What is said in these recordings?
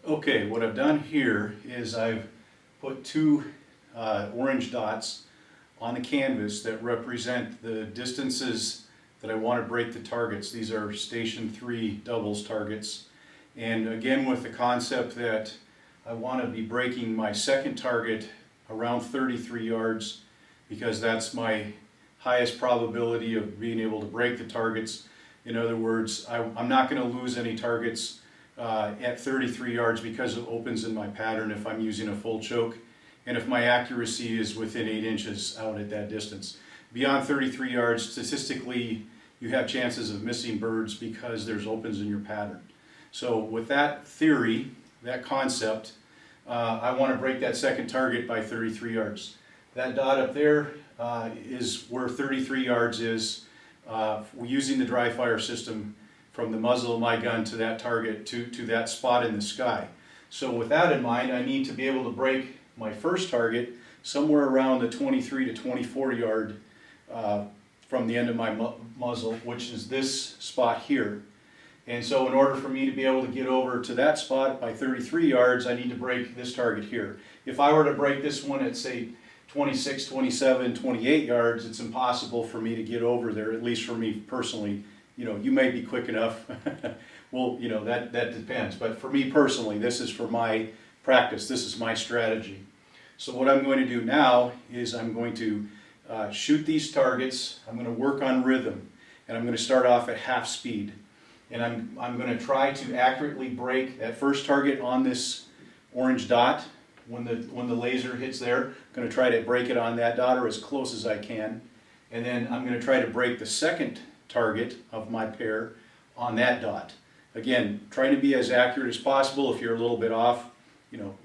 Okay, what I've done here is I've put two orange dots on the canvas that represent the distances that I want to break the targets. These are Station 3 doubles targets. And again, with the concept that I want to be breaking my second target around 33 yards because that's my highest probability of being able to break the targets. In other words, I'm not going to lose any targets at 33 yards because it opens in my pattern if I'm using a full choke and if my accuracy is within 8 inches out at that distance. Beyond 33 yards, statistically, you have chances of missing birds because there's opens in your pattern. So with that theory, that concept, I want to break that second target by 33 yards. That dot up there is where 33 yards is using the dry fire system from the muzzle of my gun to that target to that spot in the sky. So with that in mind, I need to be able to break my first target somewhere around the 23 to 24 yard from the end of my muzzle, which is this spot here. And so in order for me to be able to get over to that spot by 33 yards, I need to break this target here. If I were to break this one at, say, 26, 27, 28 yards, it's impossible for me to get over there, at least for me personally. You know, you may be quick enough. Well, you know, that depends. But for me personally, this is for my practice. This is my strategy. So what I'm going to do now is I'm going to shoot these targets. I'm going to work on rhythm. And I'm going to start off at half speed. And I'm going to try to accurately break that first target on this orange dot. When the laser hits there, I'm going to try to break it on that dot or as close as I can. And then I'm going to try to break the second target of my pair on that dot. Again, trying to be as accurate as possible. If you're a little bit off, you know,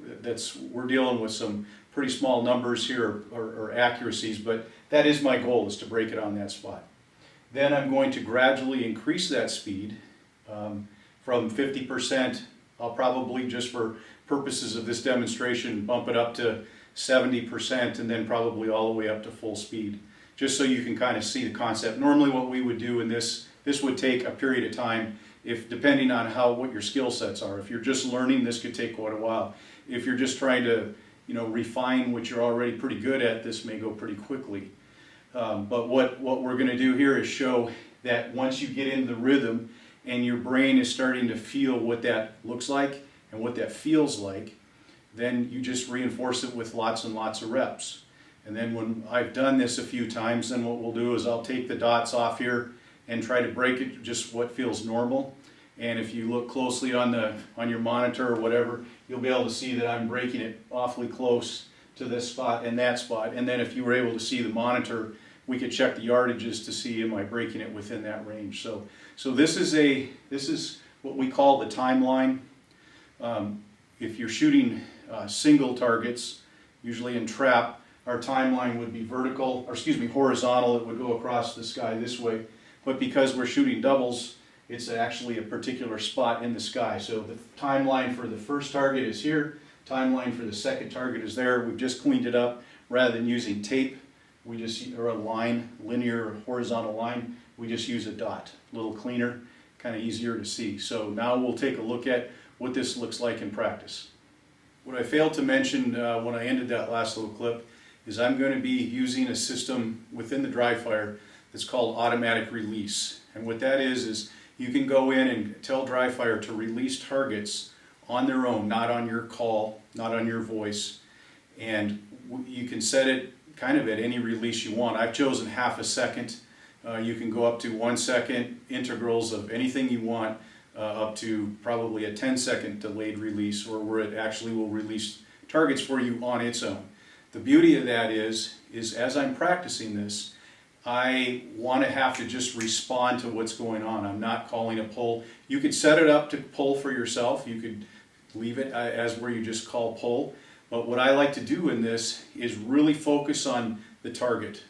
we're dealing with some pretty small numbers here or accuracies, but that is my goal, is to break it on that spot. Then I'm going to gradually increase that speed from 50%. I'll probably, just for purposes of this demonstration, bump it up to 70% and then probably all the way up to full speed, just so you can kind of see the concept. Normally what we would do in this would take a period of time, depending on what your skill sets are. If you're just learning, this could take quite a while. If you're just trying to, you know, refine what you're already pretty good at, this may go pretty quickly. But what we're going to do here is show that once you get into the rhythm and your brain is starting to feel what that looks like and what that feels like, then you just reinforce it with lots and lots of reps. And then when I've done this a few times, then what we'll do is I'll take the dots off here and try to break it just what feels normal. And if you look closely on your monitor or whatever, you'll be able to see that I'm breaking it awfully close to this spot and that spot. And then if you were able to see the monitor, we could check the yardages to see, am I breaking it within that range. So this is what we call the timeline. If you're shooting single targets, usually in trap, our timeline would be horizontal. It would go across the sky this way. But because we're shooting doubles, it's actually a particular spot in the sky. So the timeline for the first target is here. Timeline for the second target is there. We've just cleaned it up. Rather than using tape, or a line, linear horizontal line, we just use a dot. A little cleaner, kind of easier to see. So now we'll take a look at what this looks like in practice. What I failed to mention when I ended that last little clip is I'm going to be using a system within the DryFire that's called automatic release. And what that is you can go in and tell DryFire to release targets on their own, not on your call, not on your voice. And you can set it kind of at any release you want. I've chosen half a second. You can go up to 1 second integrals of anything you want, up to probably a 10-second delayed release, or where it actually will release targets for you on its own. The beauty of that is as I'm practicing this, I want to have to just respond to what's going on. I'm not calling a pull. You could set it up to pull for yourself. You could leave it as where you just call pull. But what I like to do in this is really focus on the target.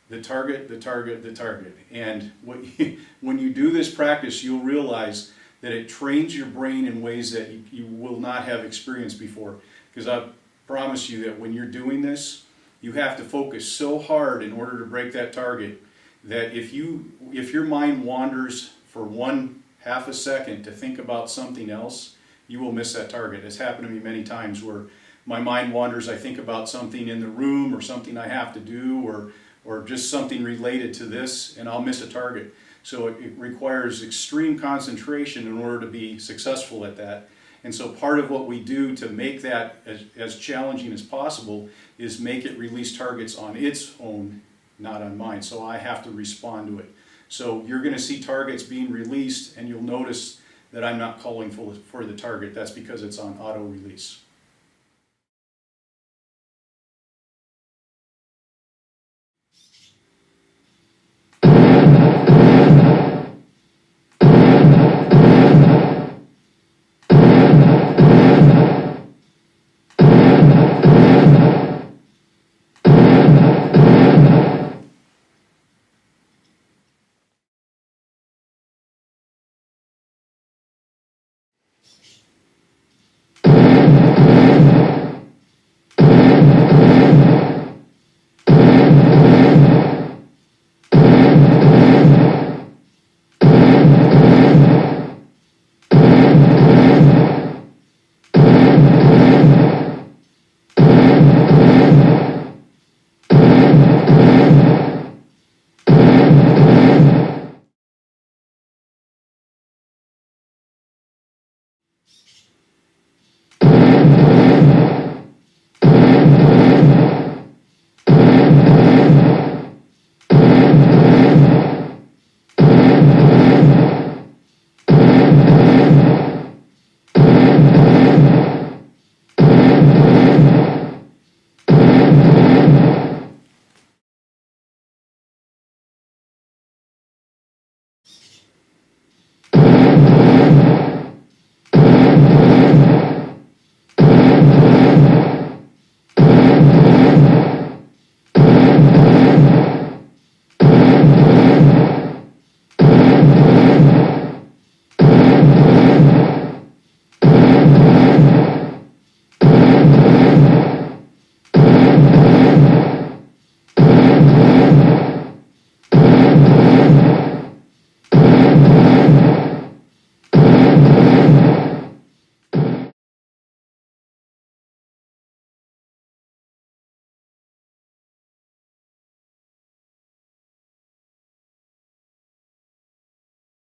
The target, the target, the target. And when you do this practice, you'll realize that it trains your brain in ways that you will not have experienced before. Because I promise you that when you're doing this, you have to focus so hard in order to break that target that if your mind wanders for half a second to think about something else, you will miss that target. It's happened to me many times where my mind wanders, I think about something in the room or something I have to do or just something related to this, and I'll miss a target. So it requires extreme concentration in order to be successful at that. And so part of what we do to make that as challenging as possible is make it release targets on its own, not on mine. So I have to respond to it. So you're going to see targets being released, and you'll notice that I'm not calling for the target. That's because it's on auto release.